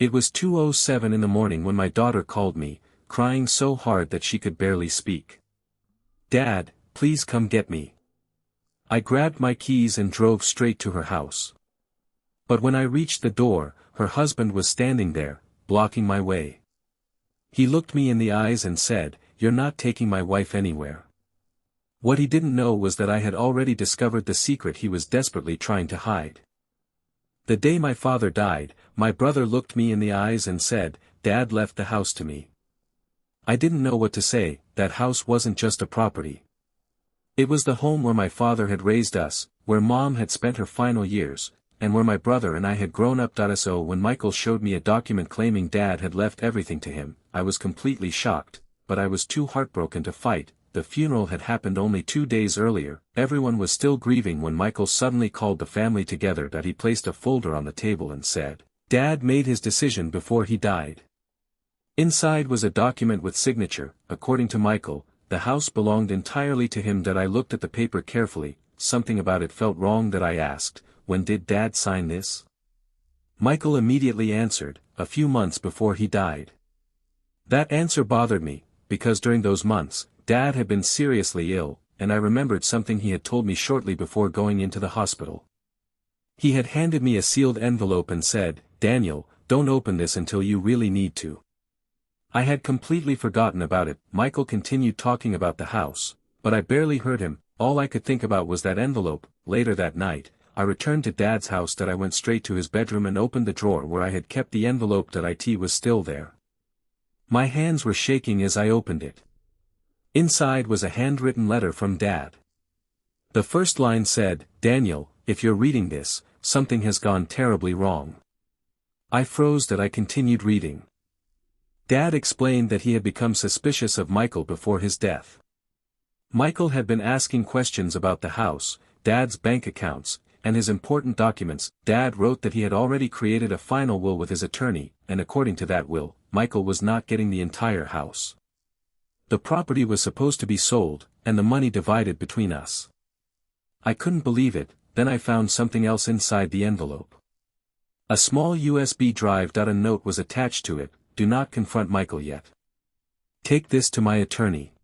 It was 2:07 in the morning when my daughter called me, crying so hard that she could barely speak. "Dad, please come get me." I grabbed my keys and drove straight to her house. But when I reached the door, her husband was standing there, blocking my way. He looked me in the eyes and said, "You're not taking my wife anywhere." What he didn't know was that I had already discovered the secret he was desperately trying to hide. The day my father died, my brother looked me in the eyes and said, "Dad left the house to me." I didn't know what to say. That house wasn't just a property. It was the home where my father had raised us, where Mom had spent her final years, and where my brother and I had grown up. So when Michael showed me a document claiming Dad had left everything to him, I was completely shocked, but I was too heartbroken to fight. The funeral had happened only 2 days earlier. Everyone was still grieving when Michael suddenly called the family together. He placed a folder on the table and said, "Dad made his decision before he died." Inside was a document with signature. According to Michael, the house belonged entirely to him. I looked at the paper carefully. Something about it felt wrong. I asked, "When did Dad sign this?" Michael immediately answered, "A few months before he died." That answer bothered me, because during those months, Dad had been seriously ill, and I remembered something he had told me shortly before going into the hospital. He had handed me a sealed envelope and said, "Daniel, don't open this until you really need to." I had completely forgotten about it. Michael continued talking about the house, but I barely heard him. All I could think about was that envelope. Later that night, I returned to Dad's house. I went straight to his bedroom and opened the drawer where I had kept the envelope. It was still there. My hands were shaking as I opened it. Inside was a handwritten letter from Dad. The first line said, "Daniel, if you're reading this, something has gone terribly wrong." I froze. I continued reading. Dad explained that he had become suspicious of Michael before his death. Michael had been asking questions about the house, Dad's bank accounts, and his important documents. Dad wrote that he had already created a final will with his attorney, and according to that will, Michael was not getting the entire house. The property was supposed to be sold, and the money divided between us. I couldn't believe it. Then I found something else inside the envelope. A small USB drive. A note was attached to it: "Do not confront Michael yet. Take this to my attorney."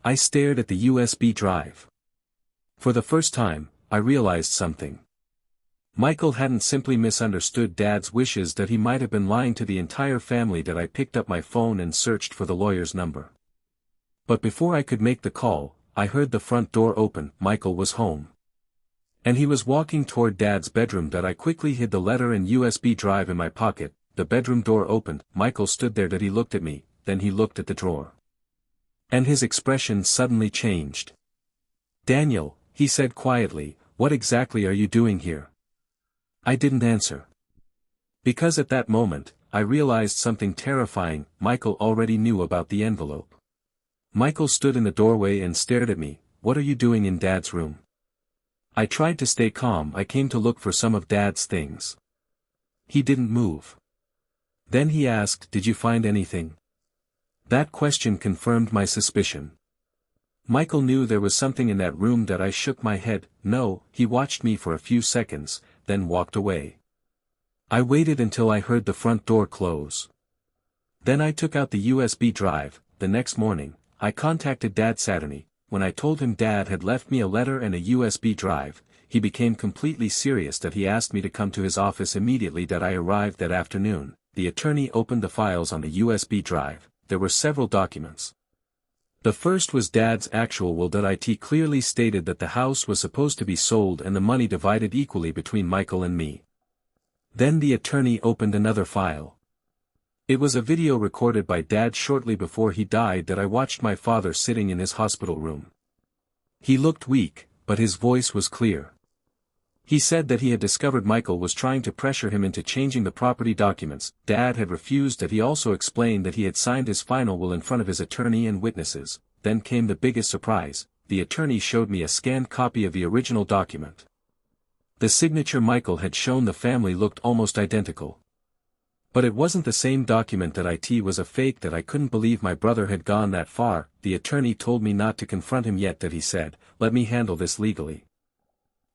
I stared at the USB drive. For the first time, I realized something. Michael hadn't simply misunderstood Dad's wishes. He might have been lying to the entire family. I picked up my phone and searched for the lawyer's number. But before I could make the call, I heard the front door open. Michael was home. And he was walking toward Dad's bedroom. I quickly hid the letter and USB drive in my pocket. The bedroom door opened. Michael stood there. He looked at me, then he looked at the drawer. And his expression suddenly changed. "Daniel," he said quietly, "what exactly are you doing here?" I didn't answer. Because at that moment, I realized something terrifying. Michael already knew about the envelope. Michael stood in the doorway and stared at me. "What are you doing in Dad's room?" I tried to stay calm. "I came to look for some of Dad's things." He didn't move. Then he asked, "Did you find anything?" That question confirmed my suspicion. Michael knew there was something in that room. I shook my head. "No." He watched me for a few seconds, then walked away. I waited until I heard the front door close. Then I took out the USB drive. The next morning, I contacted Dad Saturday. When I told him Dad had left me a letter and a USB drive, he became completely serious. He asked me to come to his office immediately. I arrived that afternoon. The attorney opened the files on the USB drive. There were several documents. The first was Dad's actual will. It clearly stated that the house was supposed to be sold and the money divided equally between Michael and me. Then the attorney opened another file. It was a video recorded by Dad shortly before he died. I watched my father sitting in his hospital room. He looked weak, but his voice was clear. He said that he had discovered Michael was trying to pressure him into changing the property documents. Dad had refused. He also explained that he had signed his final will in front of his attorney and witnesses. Then came the biggest surprise. The attorney showed me a scanned copy of the original document. The signature Michael had shown the family looked almost identical. But it wasn't the same document. It was a fake. I couldn't believe my brother had gone that far. The attorney told me not to confront him yet. He said, "Let me handle this legally."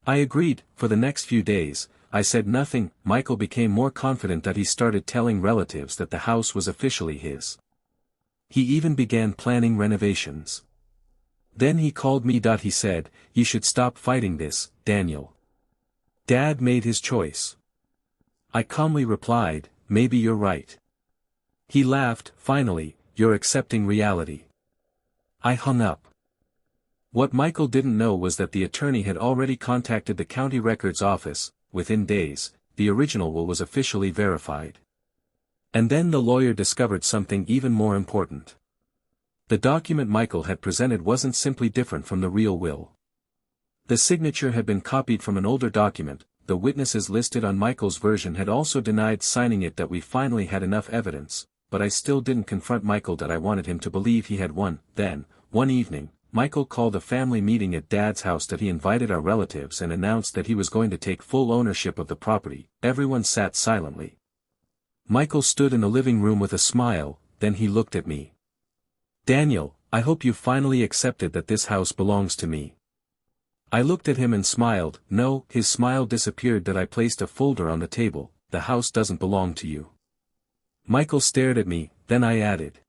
I agreed. For the next few days, I said nothing. Michael became more confident that he started telling relatives that the house was officially his. He even began planning renovations. Then he called me. He said, "You should stop fighting this, Daniel. Dad made his choice." I calmly replied, "Maybe you're right." He laughed. "Finally, you're accepting reality." I hung up. What Michael didn't know was that the attorney had already contacted the county records office. Within days, the original will was officially verified. And then the lawyer discovered something even more important. The document Michael had presented wasn't simply different from the real will. The signature had been copied from an older document. The witnesses listed on Michael's version had also denied signing it. That we finally had enough evidence, but I still didn't confront Michael. That I wanted him to believe he had won. Then, one evening, Michael called a family meeting at Dad's house. That he invited our relatives and announced that he was going to take full ownership of the property. Everyone sat silently. Michael stood in the living room with a smile, then he looked at me. "Daniel, I hope you finally accepted that this house belongs to me." I looked at him and smiled. "No." His smile disappeared. That I placed a folder on the table. "The house doesn't belong to you." Michael stared at me, then I added,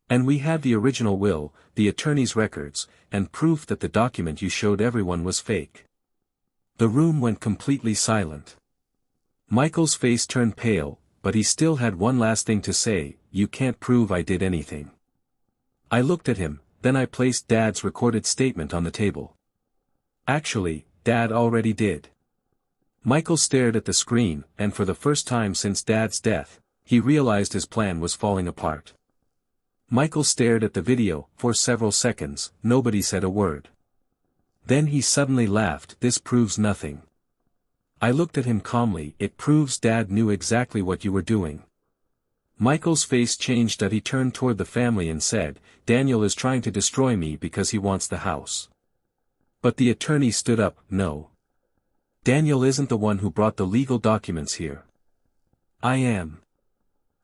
"And we have the original will, the attorney's records, and proof that the document you showed everyone was fake." The room went completely silent. Michael's face turned pale, but he still had one last thing to say: "You can't prove I did anything." I looked at him, then I placed Dad's recorded statement on the table. "Actually, Dad already did." Michael stared at the screen, and for the first time since Dad's death, he realized his plan was falling apart. Michael stared at the video. For several seconds, nobody said a word. Then he suddenly laughed. "This proves nothing." I looked at him calmly. "It proves Dad knew exactly what you were doing." Michael's face changed. That he turned toward the family and said, "Daniel is trying to destroy me because he wants the house." But the attorney stood up. "No. Daniel isn't the one who brought the legal documents here. I am."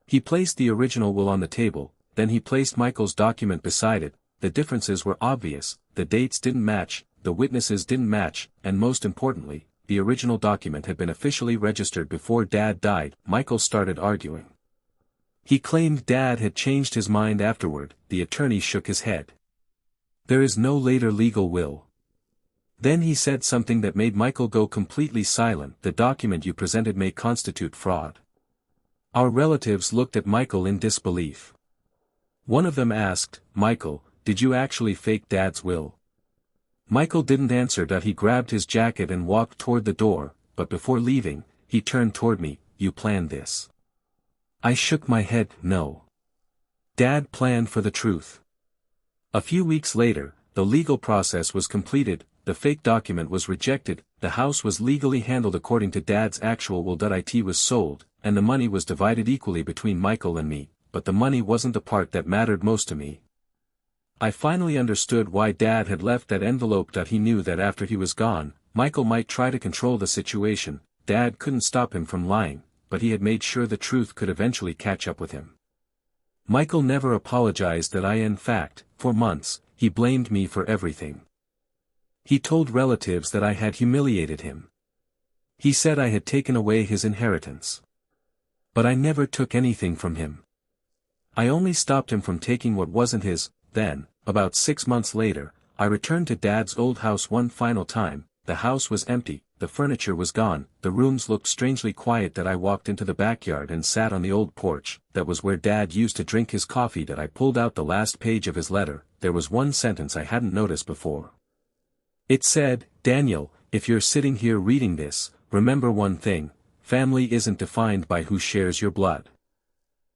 He placed the original will on the table, then he placed Michael's document beside it. The differences were obvious. The dates didn't match, the witnesses didn't match, and most importantly, the original document had been officially registered before Dad died. Michael started arguing. He claimed Dad had changed his mind afterward. The attorney shook his head. "There is no later legal will." Then he said something that made Michael go completely silent. "The document you presented may constitute fraud." Our relatives looked at Michael in disbelief. One of them asked, "Michael, did you actually fake Dad's will?" Michael didn't answer. He grabbed his jacket and walked toward the door, but before leaving, he turned toward me. "You planned this." I shook my head. "No. Dad planned for the truth." A few weeks later, the legal process was completed. The fake document was rejected, the house was legally handled according to Dad's actual will. It was sold, and the money was divided equally between Michael and me, but the money wasn't the part that mattered most to me. I finally understood why Dad had left that envelope. He knew that after he was gone, Michael might try to control the situation. Dad couldn't stop him from lying, but he had made sure the truth could eventually catch up with him. Michael never apologized. In fact, for months, he blamed me for everything. He told relatives that I had humiliated him. He said I had taken away his inheritance. But I never took anything from him. I only stopped him from taking what wasn't his. Then, about 6 months later, I returned to Dad's old house one final time. The house was empty, the furniture was gone, the rooms looked strangely quiet. I walked into the backyard and sat on the old porch. That was where Dad used to drink his coffee. I pulled out the last page of his letter. There was one sentence I hadn't noticed before. It said, "Daniel, if you're sitting here reading this, remember one thing: family isn't defined by who shares your blood.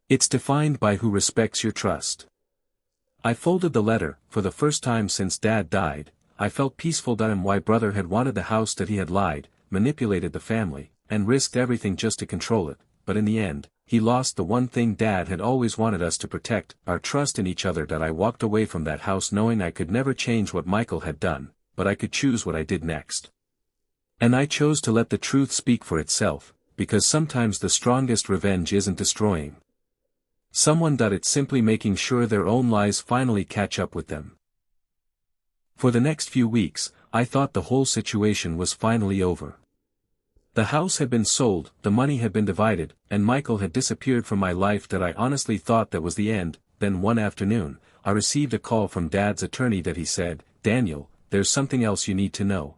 It's defined by who respects your trust." I folded the letter. For the first time since Dad died, I felt peaceful. My brother had wanted the house. He had lied, manipulated the family, and risked everything just to control it, but in the end, he lost the one thing Dad had always wanted us to protect: our trust in each other. I walked away from that house knowing I could never change what Michael had done, but I could choose what I did next. And I chose to let the truth speak for itself, because sometimes the strongest revenge isn't destroying someone. It's simply making sure their own lies finally catch up with them. For the next few weeks, I thought the whole situation was finally over. The house had been sold, the money had been divided, and Michael had disappeared from my life. That I honestly thought that was the end. Then one afternoon, I received a call from Dad's attorney that he said, "Daniel, there's something else you need to know."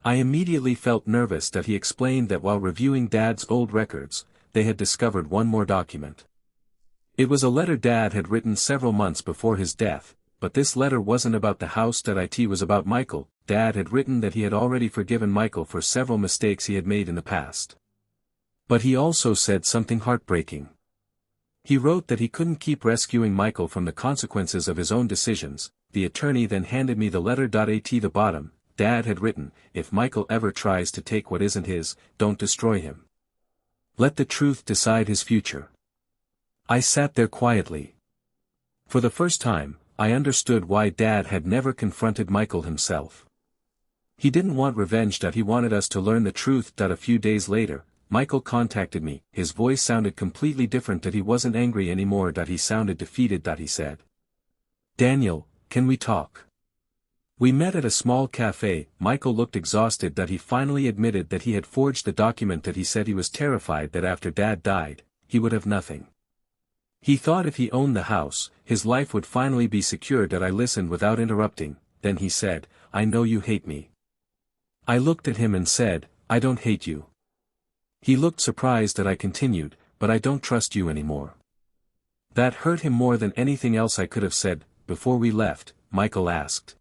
I immediately felt nervous. That he explained that while reviewing Dad's old records, they had discovered one more document. It was a letter Dad had written several months before his death, but this letter wasn't about the house. It was about Michael. Dad had written that he had already forgiven Michael for several mistakes he had made in the past. But he also said something heartbreaking. He wrote that he couldn't keep rescuing Michael from the consequences of his own decisions. The attorney then handed me the letter. At the bottom, Dad had written, "If Michael ever tries to take what isn't his, don't destroy him. Let the truth decide his future." I sat there quietly. For the first time, I understood why Dad had never confronted Michael himself. He didn't want revenge. He wanted us to learn the truth. A few days later, Michael contacted me. His voice sounded completely different. He wasn't angry anymore. He sounded defeated. He said, "Daniel, can we talk?" We met at a small cafe. Michael looked exhausted. He finally admitted that he had forged the document. He said he was terrified that after Dad died, he would have nothing. He thought if he owned the house, his life would finally be secured. I listened without interrupting. Then he said, "I know you hate me." I looked at him and said, "I don't hate you." He looked surprised. I continued, "But I don't trust you anymore." That hurt him more than anything else I could have said. Before we left, Michael asked,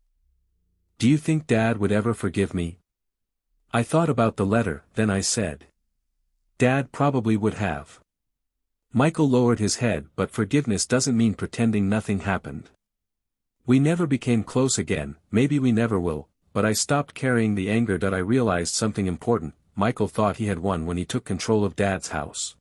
"Do you think Dad would ever forgive me?" I thought about the letter. Then I said, "Dad probably would have." Michael lowered his head. "But forgiveness doesn't mean pretending nothing happened. We never became close again, maybe we never will, but I stopped carrying the anger. I realized something important. Michael thought he had won when he took control of Dad's house.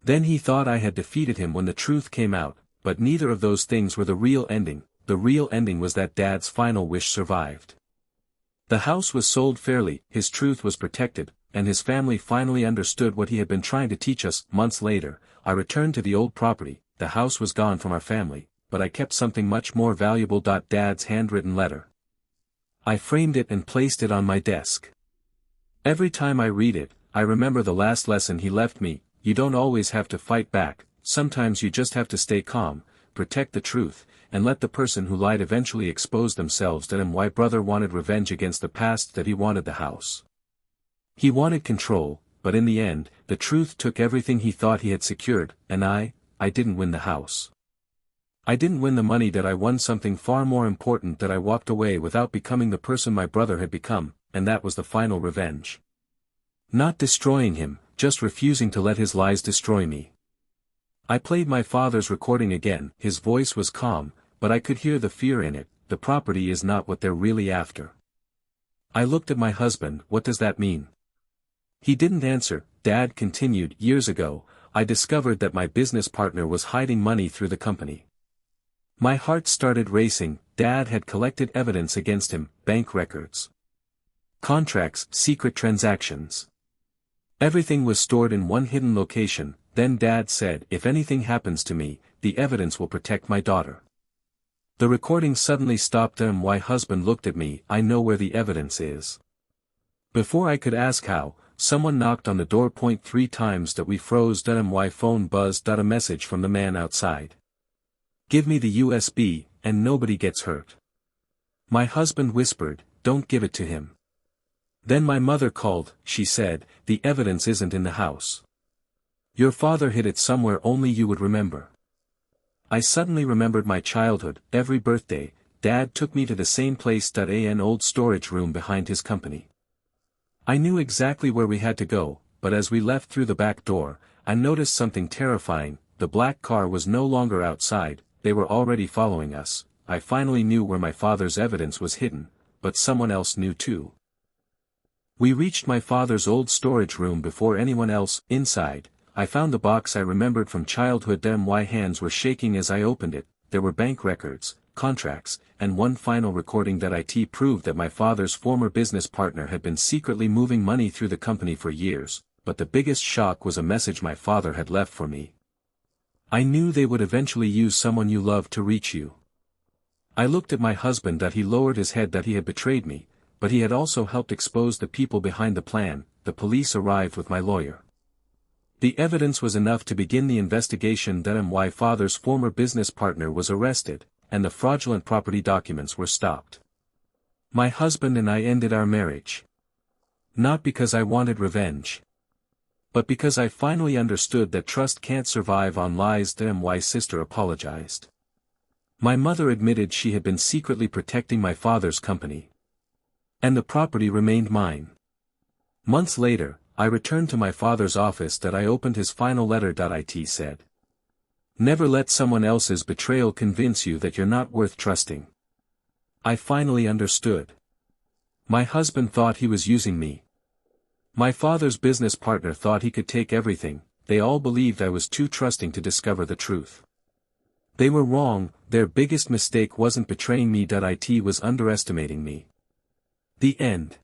Then he thought I had defeated him when the truth came out, but neither of those things were the real ending. The real ending was that Dad's final wish survived. The house was sold fairly, his truth was protected, and his family finally understood what he had been trying to teach us. Months later, I returned to the old property. The house was gone from our family, but I kept something much more valuable. Dad's handwritten letter. I framed it and placed it on my desk. Every time I read it, I remember the last lesson he left me. You don't always have to fight back, sometimes you just have to stay calm, protect the truth, and let the person who lied eventually expose themselves. My brother wanted revenge against the past. He wanted the house. He wanted control, but in the end, the truth took everything he thought he had secured, and I didn't win the house. I didn't win the money. I won something far more important. I walked away without becoming the person my brother had become, and that was the final revenge. Not destroying him, just refusing to let his lies destroy me. I played my father's recording again. His voice was calm, but I could hear the fear in it. The property is not what they're really after. I looked at my husband. What does that mean? He didn't answer. Dad continued, "Years ago, I discovered that my business partner was hiding money through the company. My heart started racing. Dad had collected evidence against him, bank records, contracts, secret transactions. Everything was stored in one hidden location. Then Dad said, "If anything happens to me, the evidence will protect my daughter." The recording suddenly stopped. My husband looked at me. "I know where the evidence is." Before I could ask how, someone knocked on the door. 3 times. We froze. My phone buzzed. A message from the man outside. "Give me the USB, and nobody gets hurt." My husband whispered, "Don't give it to him." Then my mother called. She said, "The evidence isn't in the house. Your father hid it somewhere only you would remember." I suddenly remembered my childhood. Every birthday, Dad took me to the same place. An old storage room behind his company. I knew exactly where we had to go, but as we left through the back door, I noticed something terrifying. The black car was no longer outside. They were already following us. I finally knew where my father's evidence was hidden, but someone else knew too. We reached my father's old storage room before anyone else. Inside, I found the box I remembered from childhood. My hands were shaking as I opened it. There were bank records, contracts, and one final recording. It proved that my father's former business partner had been secretly moving money through the company for years, but the biggest shock was a message my father had left for me. "I knew they would eventually use someone you love to reach you." I looked at my husband. He lowered his head. He had betrayed me, but he had also helped expose the people behind the plan. the police arrived with my lawyer. The evidence was enough to begin the investigation. My father's former business partner was arrested, and the fraudulent property documents were stopped. My husband and I ended our marriage. Not because I wanted revenge, but because I finally understood that trust can't survive on lies. My sister apologized. My mother admitted she had been secretly protecting my father's company, and the property remained mine. Months later, I returned to my father's office. I opened his final letter. It said, "Never let someone else's betrayal convince you that you're not worth trusting." I finally understood. My husband thought he was using me. My father's business partner thought he could take everything. They all believed I was too trusting to discover the truth. They were wrong. Their biggest mistake wasn't betraying me. It was underestimating me. The end.